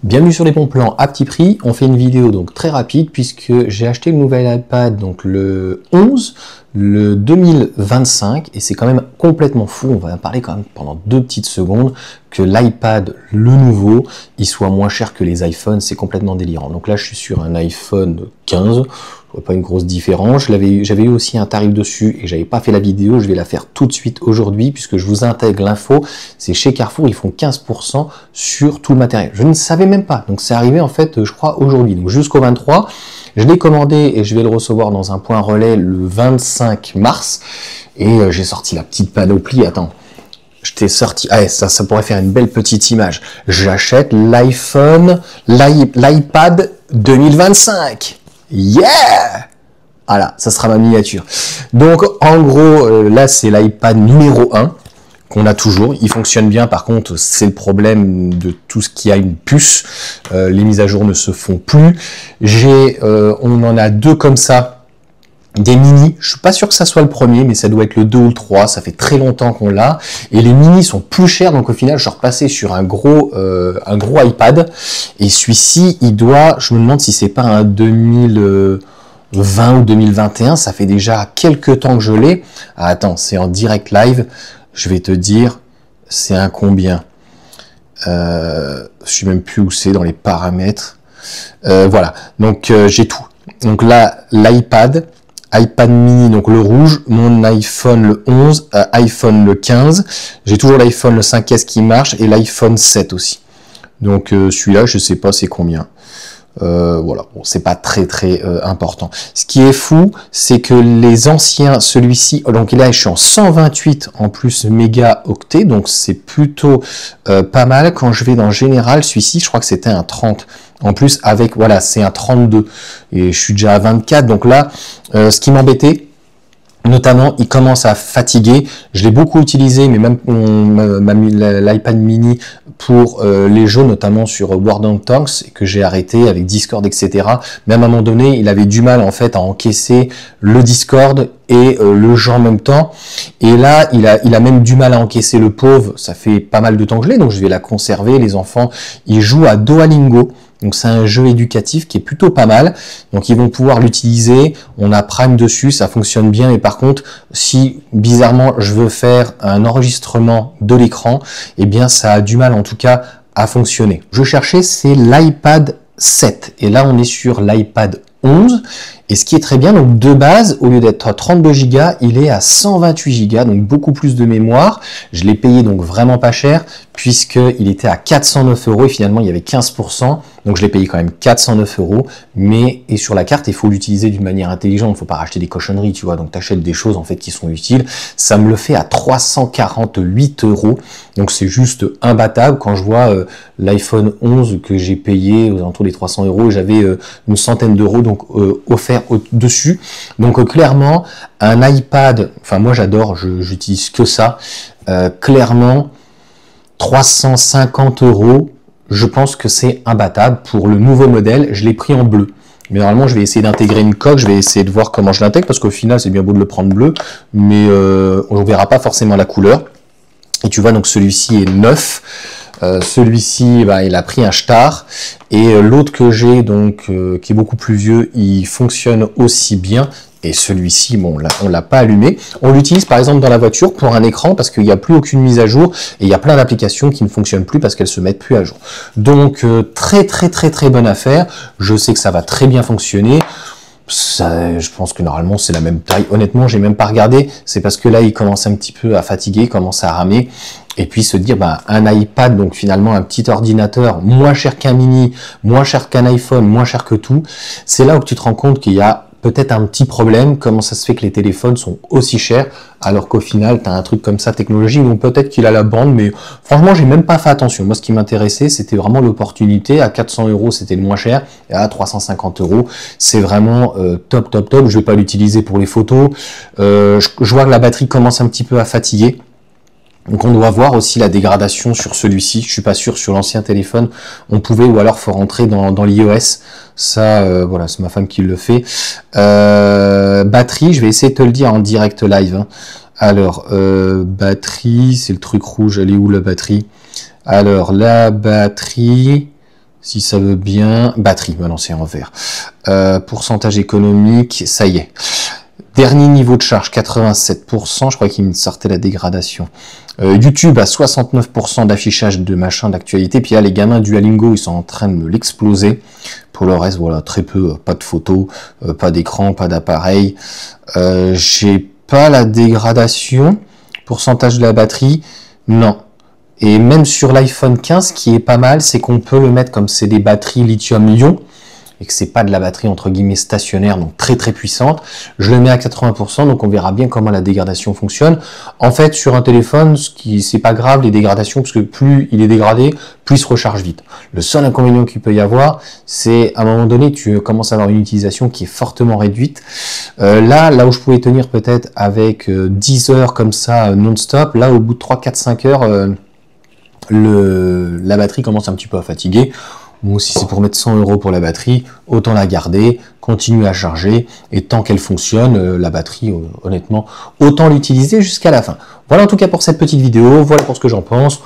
Bienvenue sur les bons plans à petit prix. On fait une vidéo donc très rapide puisque j'ai acheté le nouvel iPad donc le 11, le 2025 et c'est quand même complètement fou. On va en parler quand même pendant 2 petites secondes que l'iPad le nouveau il soit moins cher que les iPhones, c'est complètement délirant. Donc là je suis sur un iPhone 15. Pas une grosse différence. J'avais eu aussi un tarif dessus et j'avais pas fait la vidéo. Je vais la faire tout de suite aujourd'hui puisque je vous intègre l'info. C'est chez Carrefour, ils font 15% sur tout le matériel. Je ne savais même pas. Donc c'est arrivé en fait, je crois aujourd'hui. Donc jusqu'au 23, je l'ai commandé et je vais le recevoir dans un point relais le 25 mars. Et j'ai sorti la petite panoplie. Attends. Je t'ai sorti, ça pourrait faire une belle petite image. J'achète l'iPad 2025. Yeah! Voilà, ça sera ma miniature. Donc, en gros, là, c'est l'iPad numéro 1 qu'on a toujours. Il fonctionne bien. Par contre, c'est le problème de tout ce qui a une puce. Les mises à jour ne se font plus. On en a 2 comme ça. Des mini, je suis pas sûr que ça soit le premier, mais ça doit être le 2 ou le 3, ça fait très longtemps qu'on l'a, et les mini sont plus chers, donc au final je suis repassé sur un gros iPad, et celui-ci, je me demande si c'est pas un 2020 ou 2021, ça fait déjà quelques temps que je l'ai. Ah, attends, c'est en direct live, je vais te dire, c'est un combien, je sais même plus où c'est dans les paramètres, voilà, donc j'ai tout, donc là, iPad mini, donc le rouge, mon iPhone le 11, iPhone le 15, j'ai toujours l'iPhone le 5S qui marche et l'iPhone 7 aussi. Donc celui-là, je sais pas c'est combien. Voilà, bon, c'est pas très important. Ce qui est fou, c'est que les anciens, celui-ci, donc là je suis en 128 en plus mégaoctets, donc c'est plutôt pas mal. Quand je vais dans général, celui-ci, je crois que c'était un 30. En plus, avec, voilà, c'est un 32. Et je suis déjà à 24. Donc là, ce qui m'embêtait, notamment, il commence à fatiguer. Je l'ai beaucoup utilisé, mais même l'iPad mini pour les jeux, notamment sur World of Tanks, que j'ai arrêté avec Discord, etc. Mais à un moment donné, il avait du mal en fait à encaisser le Discord et le jeu en même temps. Et là, il a même du mal à encaisser le pauvre. Ça fait pas mal de temps que je l'ai, donc je vais la conserver. Les enfants, ils jouent à Duolingo. Donc c'est un jeu éducatif qui est plutôt pas mal. Donc ils vont pouvoir l'utiliser. On a Prime dessus, ça fonctionne bien. Et par contre, si bizarrement je veux faire un enregistrement de l'écran, eh bien ça a du mal en tout cas à fonctionner. Je cherchais, c'est l'iPad 7. Et là on est sur l'iPad 11. Et ce qui est très bien, donc de base, au lieu d'être à 32 Go, il est à 128 Go, donc beaucoup plus de mémoire. Je l'ai payé donc vraiment pas cher, puisqu'il était à 409 € et finalement il y avait 15%. Donc je l'ai payé quand même 409 €. Mais, et sur la carte, il faut l'utiliser d'une manière intelligente. Il ne faut pas racheter des cochonneries, tu vois. Donc tu achètes des choses en fait qui sont utiles. Ça me le fait à 348 €. Donc c'est juste imbattable. Quand je vois l'iPhone 11 que j'ai payé aux alentours des 300 €, j'avais une centaine d'euros donc offert au-dessus. Donc clairement, un iPad, enfin moi j'adore, j'utilise que ça. Clairement, 350 €, je pense que c'est imbattable pour le nouveau modèle. Je l'ai pris en bleu. Mais normalement, je vais essayer d'intégrer une coque. Je vais essayer de voir comment je l'intègre parce qu'au final, c'est bien beau de le prendre bleu, mais on ne verra pas forcément la couleur. Et tu vois, donc celui-ci est neuf. Celui-ci, bah, il a pris un star. Et l'autre que j'ai, donc qui est beaucoup plus vieux, il fonctionne aussi bien. Et celui-ci, bon, on l'a pas allumé. On l'utilise par exemple dans la voiture pour un écran parce qu'il n'y a plus aucune mise à jour et il y a plein d'applications qui ne fonctionnent plus parce qu'elles se mettent plus à jour. Donc très bonne affaire. Je sais que ça va très bien fonctionner. Ça, je pense que normalement c'est la même taille. Honnêtement, j'ai même pas regardé. C'est parce que là, il commence un petit peu à fatiguer, il commence à ramer. Et puis se dire, bah, un iPad, donc finalement un petit ordinateur moins cher qu'un mini, moins cher qu'un iPhone, moins cher que tout. C'est là où tu te rends compte qu'il y a peut-être un petit problème, comment ça se fait que les téléphones sont aussi chers, alors qu'au final, tu as un truc comme ça, technologie, ou peut-être qu'il a la bande, mais franchement, j'ai même pas fait attention. Moi, ce qui m'intéressait, c'était vraiment l'opportunité. À 400 €, c'était le moins cher, et à 350 €, c'est vraiment top. Je vais pas l'utiliser pour les photos. Je vois que la batterie commence un petit peu à fatiguer. Donc on doit voir aussi la dégradation sur celui-ci. Je suis pas sûr sur l'ancien téléphone on pouvait, ou alors faut rentrer dans l'iOS. Ça, voilà, c'est ma femme qui le fait. Batterie, je vais essayer de te le dire en direct live. Hein. Alors batterie, c'est le truc rouge. Elle est où la batterie? Alors la batterie, Si ça veut bien... Batterie, maintenant c'est en vert. Pourcentage économique, ça y est. Dernier niveau de charge, 87%. Je crois qu'il me sortait la dégradation. YouTube à 69% d'affichage de machin d'actualité. Puis là, les gamins Duolingo, ils sont en train de me l'exploser. Pour le reste, voilà, très peu. Pas de photos, pas d'écran, pas d'appareil. J'ai pas la dégradation. Pourcentage de la batterie, non. Et même sur l'iPhone 15, ce qui est pas mal, c'est qu'on peut le mettre comme c'est des batteries lithium-ion, et que c'est pas de la batterie entre guillemets stationnaire, donc très très puissante. Je le mets à 80%, donc on verra bien comment la dégradation fonctionne. En fait, sur un téléphone, c'est pas grave les dégradations, parce que plus il est dégradé, plus il se recharge vite. Le seul inconvénient qu'il peut y avoir, c'est à un moment donné, tu commences à avoir une utilisation qui est fortement réduite. Là où je pouvais tenir peut-être avec 10 heures comme ça non-stop, là au bout de 3, 4, 5 heures, la batterie commence un petit peu à fatiguer. Bon, si c'est pour mettre 100 € pour la batterie, autant la garder, continuer à charger, et tant qu'elle fonctionne, la batterie, honnêtement, autant l'utiliser jusqu'à la fin. Voilà en tout cas pour cette petite vidéo, voilà pour ce que j'en pense.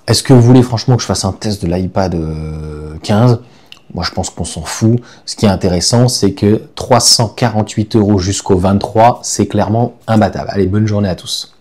Est-ce que vous voulez franchement que je fasse un test de l'iPad 15 ? Moi je pense qu'on s'en fout. Ce qui est intéressant, c'est que 348 € jusqu'au 23, c'est clairement imbattable. Allez, bonne journée à tous.